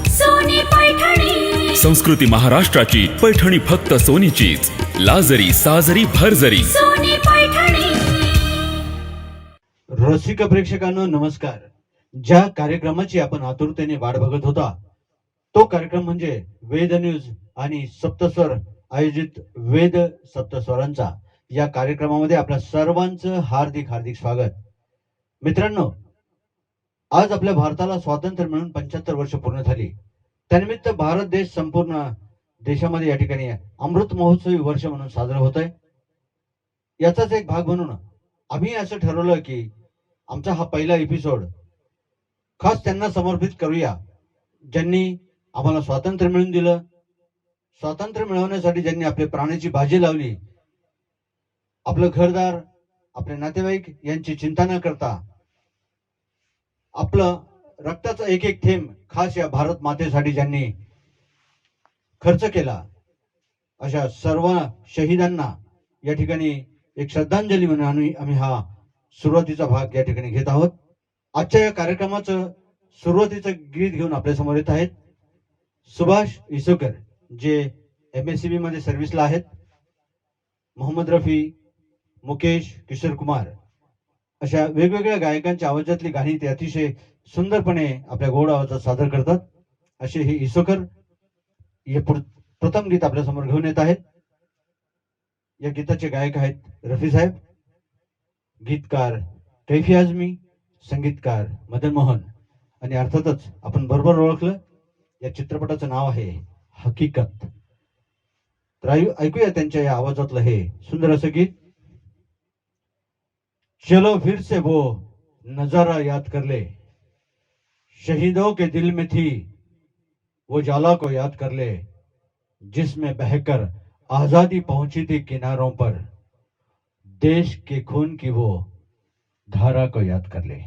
सोनी पैठणी, संस्कृती महाराष्ट्राची पैठणी फक्त सोनीचीच. लाजरी साजरी भरजरी सोनी पैठणी. रसिक प्रेक्षकांनो नमस्कार. ज्या कार्यक्रमाची आपण आतुरतेने वाट बघत होता तो कार्यक्रम म्हणजे वेद न्यूज आणि सप्तस्वर आयोजित वेद सप्तस्वरांचा. या कार्यक्रमामध्ये आपल्या सर्वांचं हार्दिक हार्दिक स्वागत. मित्रांनो, आज आपल्या भारताला स्वातंत्र्य मिळून 75 वर्ष पूर्ण झाली. त्यानिमित्त भारत देश संपूर्ण देशामध्ये या ठिकाणी अमृत महोत्सवी वर्ष म्हणून साजरा होत आहे. याचाच एक भाग म्हणून आम्ही असं ठरवलं की आमचा हा पहिला एपिसोड खास त्यांना समर्पित करूया ज्यांनी आम्हाला स्वातंत्र्य मिळवून दिलं. स्वातंत्र्य मिळवण्यासाठी ज्यांनी आपले प्राणाची बाजी लावली, आपलं घरदार, आपले नातेवाईक यांची चिंता न करता आपलं रक्ताचा एक एक थेंब खास या भारत मातेसाठी ज्यांनी खर्च केला, अशा सर्व शहीदांना या ठिकाणी एक श्रद्धांजली म्हणून आम्ही हा सुरुवातीचा भाग या ठिकाणी घेत आहोत. आजच्या या कार्यक्रमाचं सुरुवातीचं गीत घेऊन आपल्या समोर येत आहेत सुभाष इसोकर, जे MSCB मध्ये सर्व्हिसला आहेत. मोहम्मद रफी, मुकेश, किशोर कुमार अशा वेगवेगळ्या गायकांच्या आवाजातली गाणी ते अतिशय सुंदरपणे आपल्या गोड आवाजात सादर करतात. असे हे इसोकर हे प्रथम गीत आपल्या समोर घेऊन येत आहेत. या गीताचे गायक आहेत रफी साहेब, गीतकार कैफी आझमी, संगीतकार मदन मोहन आणि अर्थातच आपण बरोबर ओळखलं या चित्रपटाचं नाव आहे हकीकत. तर ऐकूया त्यांच्या या आवाजातलं हे सुंदर असं गीत. चलो फिर से वो नजारा याद कर ले, शहीदों के दिल में थी वो ज्वाला को याद कर ले, जिसमें बहकर आजादी पहुंची थी किनारों पर, देश के खून की वो धारा को याद कर ले.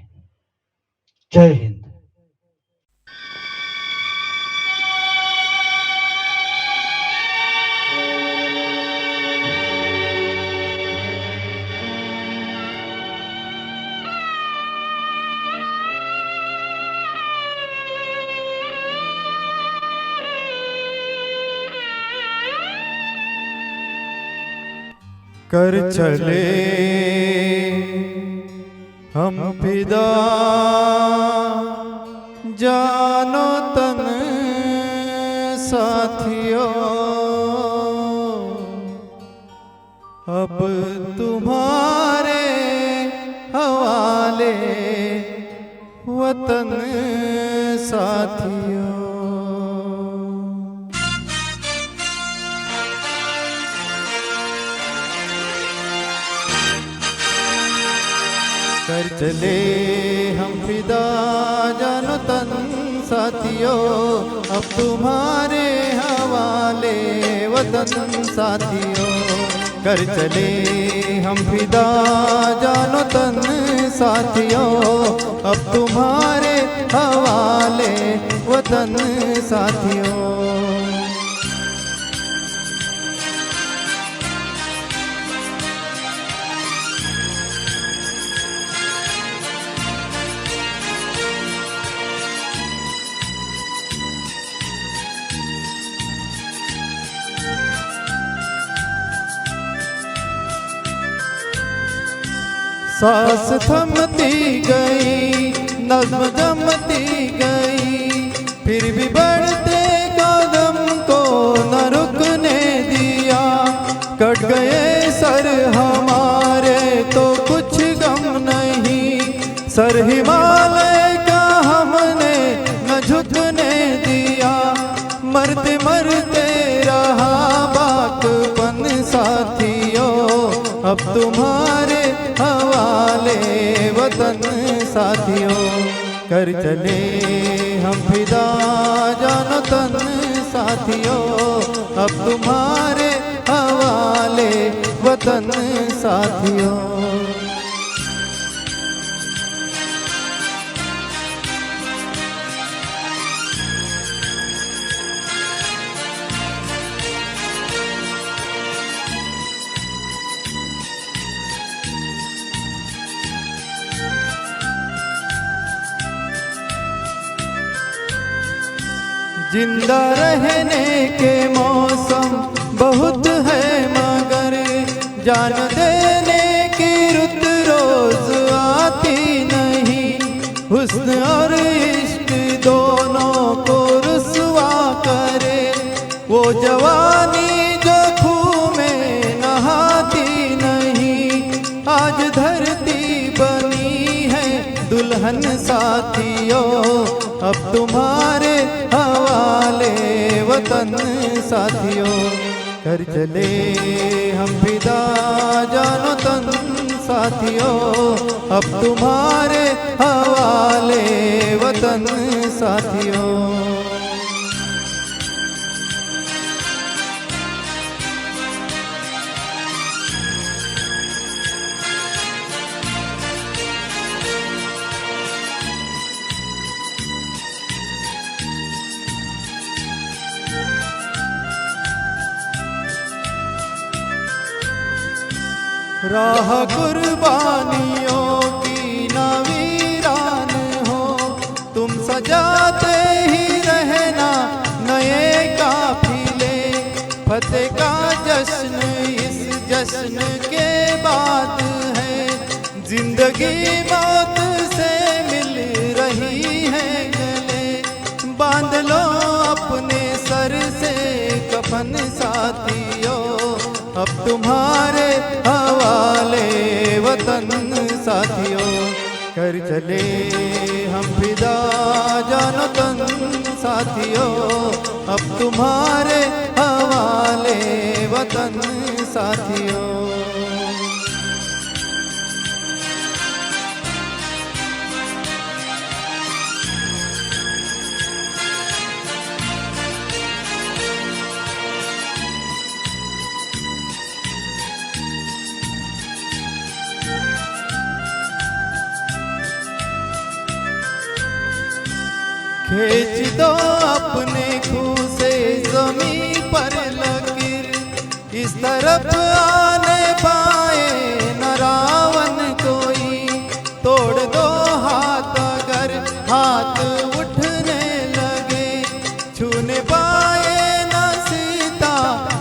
जय हिंद. कर चले हम फिदा जानो तन साथियों, अब तुम्हारे हवाले वतन साथियों. कर चले हम फिदा जानो तन साथियों, अब तुम्हारे हवाले वतन साथियों. कर चले हम फिदा जानो तन साथियों, अब तुम्हारे हवाले वतन साथियों. सांस थमती गई, नज़्म जमती गई, फिर भी बढ़ते कदम को न रुकने दिया. कट गए सर हमारे तो कुछ गम नहीं, सर हिमालय का हमने न झुकने दिया. मरते मरते रहा बाकपन साथियों, अब तुम्हारे हवाले वतन साथियों. कर चले हम फिदा जानो तन साथियों, अब तुम्हारे हवाले वतन साथियों. जिंदा रहने के मौसम बहुत है मगर जान देने की रुत रोज आती नहीं। हुस्न और इश्क दोनों को रुसवा करे वो जवानी जो खूह में नहाती नहीं। आज धरती बनी है दुल्हन साथियों, अब तुम्हारे हवाले वतन साथियों। कर चले हम फिदा जानो तन साथियों, अब तुम्हारे हवाले वतन साथियों। राह कुर्बानियों की ना वीरान हो, तुम सजाते ही रहना नए काफिले। फतेह का जश्न इस जश्न के बाद है, जिंदगी मौत से मिल रही है गले। बांध लो अपने सर से कफन साथियों, अब तुम्हारे हवाले वतन साथियों। कर चले हम फिदा जानो तन साथियों, अब तुम्हारे हवाले वतन साथियों। खींच दो अपने खूह से ज़मीं पर लकीर, इस तरफ आने पाए न रावण कोई। तोड़ दो हाथ अगर हाथ उठने लगे, छूने पाए न सीता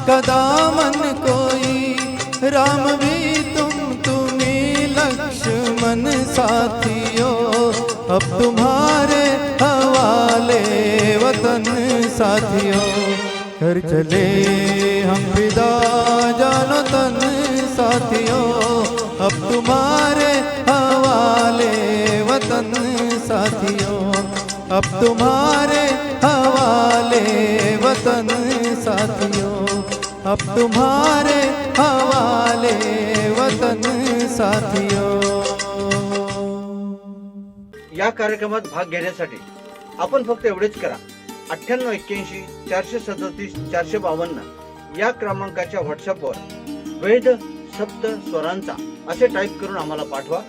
का दामन कोई। राम भी तुम्ही लक्ष्मण साथियों, अब तुम्हारे हवाले वतन साथियों। कर चले हम फिदा जानो तन साथियों, अब तुम्हारे हवाले वतन साथियों। अब तुम्हारे हवाले वतन साथियों, अब तुम्हारे हवाले वतन साथियों। या कार्यक्रमात भाग घेण्यासाठी आपण फक्त एवढेच करा, 9881 437 452 या क्रमांकाच्या व्हॉट्सअपवर वैध सप्त स्वरांचा असे टाईप करून आम्हाला पाठवा